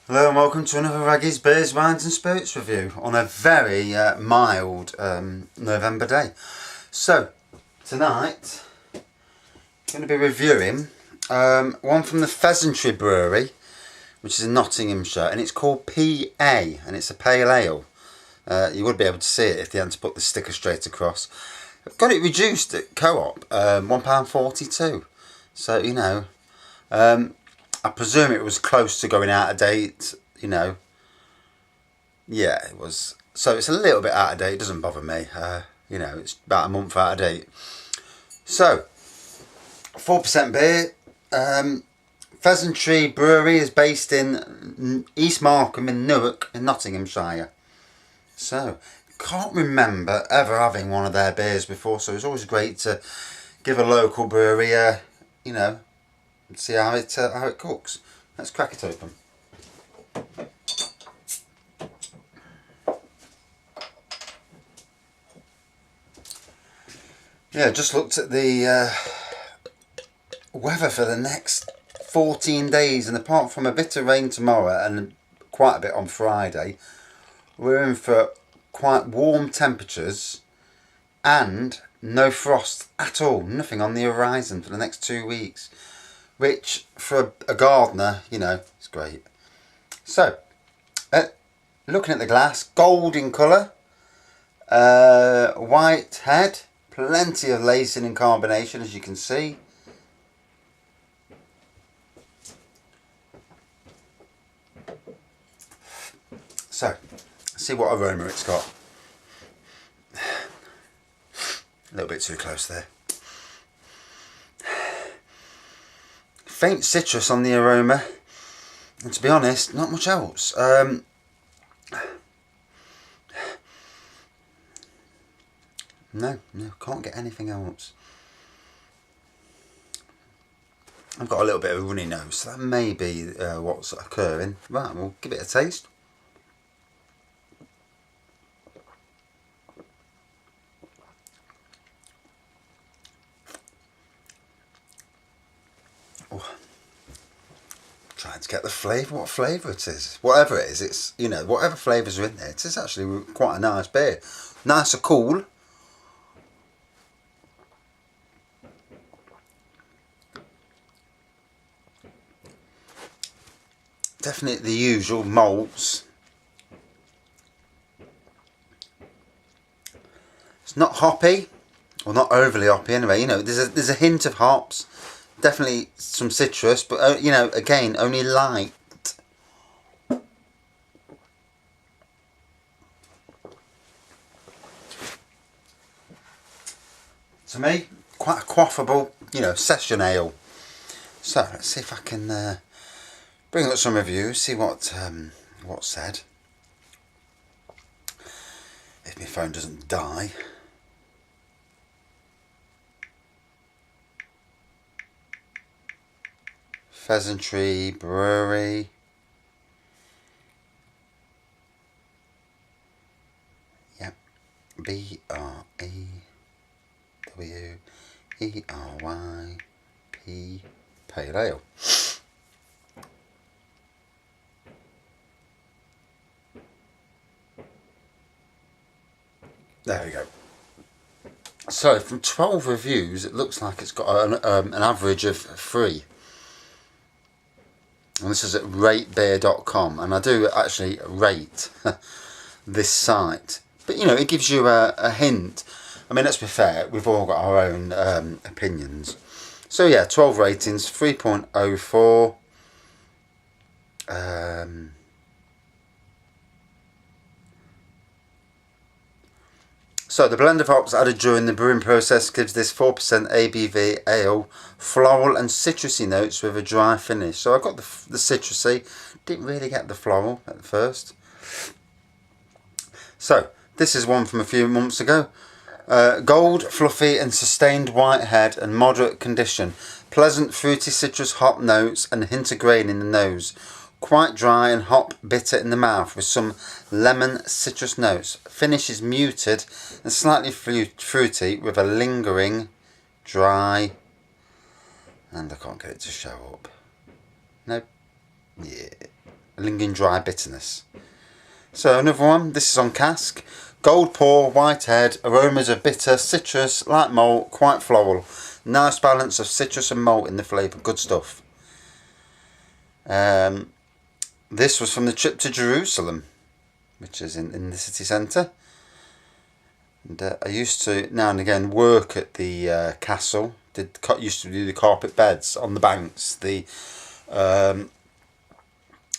Hello and welcome to another Raggy's Beers, Wines and Spirits review on a very mild November day. So, tonight I'm going to be reviewing one from the Pheasantry Brewery, which is in Nottinghamshire, and it's called PA, and it's a pale ale. You would be able to see it if they hadn't put the sticker straight across. I've got it reduced at Co-op, £1.42. So, you know, I presume it was close to going out of date, you know. Yeah, it was. So it's a little bit out of date, it doesn't bother me. You know, it's about a month out of date. So, 4% beer. Pheasantry Brewery is based in East Markham in Newark in Nottinghamshire. So, can't remember ever having one of their beers before, so it's always great to give a local brewery a, you know, and see how it cooks. Let's crack it open. Yeah, just looked at the weather for the next 14 days, and apart from a bit of rain tomorrow and quite a bit on Friday, we're in for quite warm temperatures and no frost at all, nothing on the horizon for the next 2 weeks, which for a gardener, you know, is great. So, looking at the glass, gold in colour, white head, plenty of lacing and carbonation as you can see. So, let's see what aroma it's got. A little bit too close there. Faint citrus on the aroma, and to be honest, not much else. No, can't get anything else. I've got a little bit of a runny nose, so that may be what's occurring. Right, we'll give it a taste. Oh. Trying to get the flavour, what flavour it is. Whatever it is, it's, you know, whatever flavours are in there, it is actually quite a nice beer. Nice and cool. Definitely the usual malts. It's not hoppy, or not overly hoppy anyway. You know, there's a hint of hops, definitely some citrus, but you know, again, only light. To me, quite a quaffable, you know, session ale. So let's see if I can bring up some reviews, see what's said. If my phone doesn't die. Pheasantry Brewery. Yep. BREWERYP Pale Ale. There we go. So from 12 reviews, it looks like it's got an average of 3. And this is at ratebeer.com, and I do actually rate this site. But you know, it gives you a hint. I mean, let's be fair, we've all got our own opinions. So yeah, 12 ratings, 3.04. So the blend of hops added during the brewing process gives this 4% ABV ale floral and citrusy notes with a dry finish. So I got the citrusy, didn't really get the floral at first. So this is one from a few months ago. Gold, fluffy and sustained white head and moderate condition. Pleasant fruity citrus hop notes and hint of grain in the nose. Quite dry and hop bitter in the mouth with some lemon citrus notes. Finish is muted and slightly fruity with a lingering dry, and I can't get it to show up. Nope. Yeah. lingering dry bitterness. So another one, this is on cask. Gold pour, white head, aromas of bitter, citrus, light malt, quite floral. Nice balance of citrus and malt in the flavour, good stuff. This was from the trip to Jerusalem, which is in the city centre. And I used to now and again work at the castle. Used to do the carpet beds on the banks.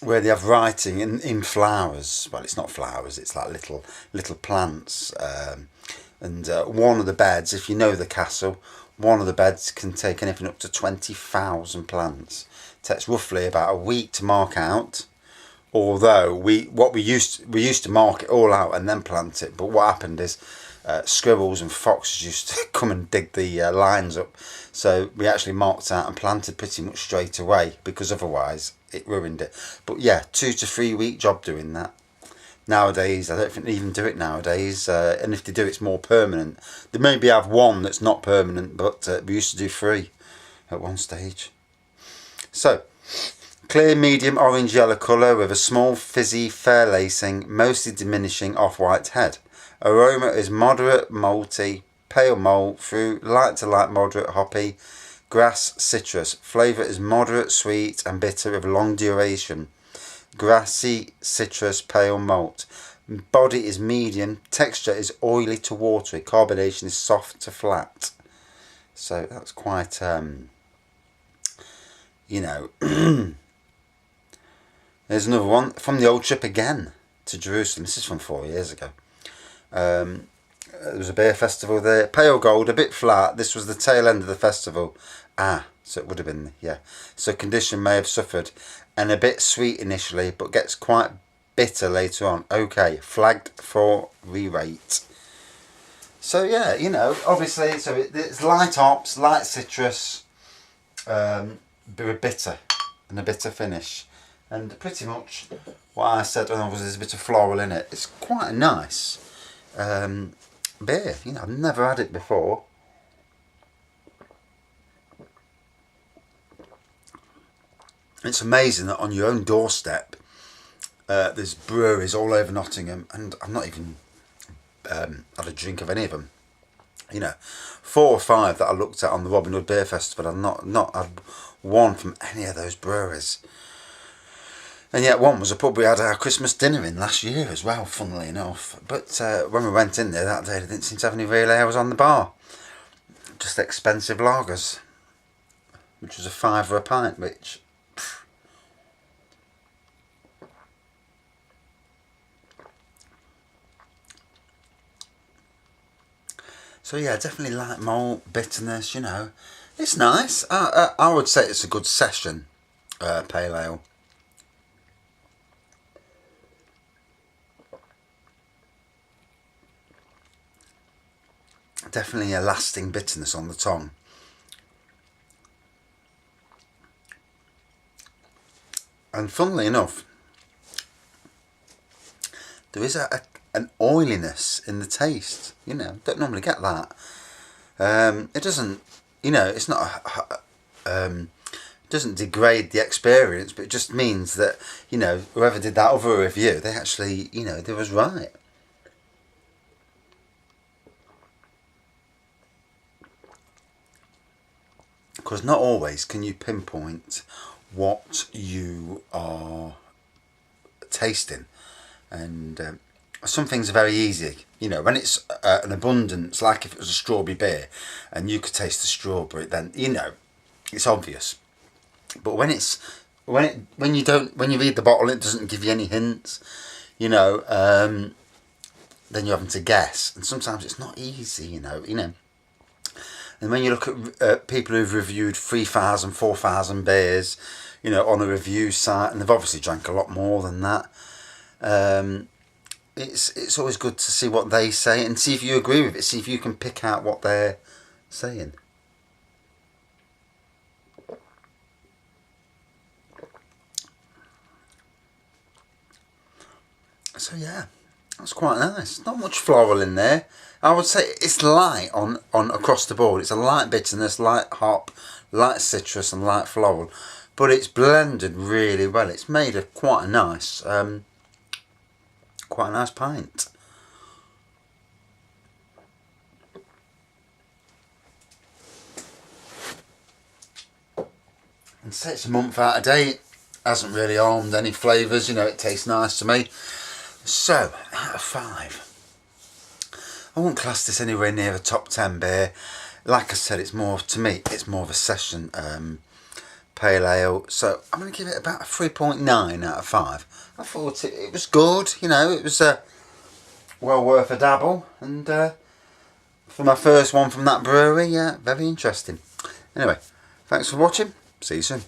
Where they have writing in flowers. Well, it's not flowers. It's like little plants. And one of the beds, if you know the castle, one of the beds can take anything up to 20,000 plants. It takes roughly about a week to mark out. Although we used to mark it all out and then plant it, but what happened is squirrels and foxes used to come and dig the lines up, so we actually marked out and planted pretty much straight away, because otherwise it ruined it. But yeah, 2 to 3 week job doing that. Nowadays I don't think they even do it nowadays, and if they do, it's more permanent. They maybe have one that's not permanent, but we used to do 3 at one stage. So clear medium orange yellow colour with a small fizzy fair lacing, mostly diminishing off-white head. Aroma is moderate malty, pale malt, fruit, light to light moderate hoppy, grass, citrus. Flavour is moderate sweet and bitter with long duration. Grassy, citrus, pale malt. Body is medium, texture is oily to watery, carbonation is soft to flat. So that's quite, There's another one from the old trip again to Jerusalem. This is from 4 years ago. There was a beer festival there. Pale gold, a bit flat. This was the tail end of the festival. So it would have been, yeah. So condition may have suffered. And a bit sweet initially, but gets quite bitter later on. Okay, flagged for re-rate. So yeah, obviously, so it's light hops, light citrus, bitter, and a bitter finish. And pretty much what I said was there's a bit of floral in it. It's quite a nice beer. I've never had it before. It's amazing that on your own doorstep there's breweries all over Nottingham, and I've not even had a drink of any of them. 4 or 5 that I looked at on the Robin Hood Beer Festival, I've not had one from any of those breweries. And yet one was a pub we had our Christmas dinner in last year as well, funnily enough. But when we went in there that day, they didn't seem to have any real ales on the bar. Just expensive lagers, which was £5 a pint, which... So yeah, definitely light malt, bitterness, It's nice. I would say it's a good session pale ale. Definitely a lasting bitterness on the tongue. And funnily enough, there is an oiliness in the taste. Don't normally get that. It doesn't, it's not, doesn't degrade the experience, but it just means that, whoever did that other review, they actually, they was right. Because not always can you pinpoint what you are tasting, and some things are very easy. When it's an abundance, like if it was a strawberry beer and you could taste the strawberry, then it's obvious. But when you read the bottle, it doesn't give you any hints. Then you're having to guess, and sometimes it's not easy. And when you look at people who've reviewed 3,000, 4,000 beers, on a review site, and they've obviously drank a lot more than that, it's always good to see what they say and see if you agree with it, see if you can pick out what they're saying. So yeah, that's quite nice. Not much floral in there. I would say it's light on across the board. It's a light bitterness, light hop, light citrus and light floral. but it's blended really well. It's made a quite a nice pint. And say it's a month out of date, hasn't really harmed any flavours, you know, it tastes nice to me. So, out of 5, I wouldn't class this anywhere near a top 10 beer. Like I said, it's more, to me, it's more of a session pale ale. So, I'm going to give it about a 3.9 out of 5. I thought it was good, you know, it was well worth a dabble. And for my first one from that brewery, yeah, very interesting. Anyway, thanks for watching. See you soon.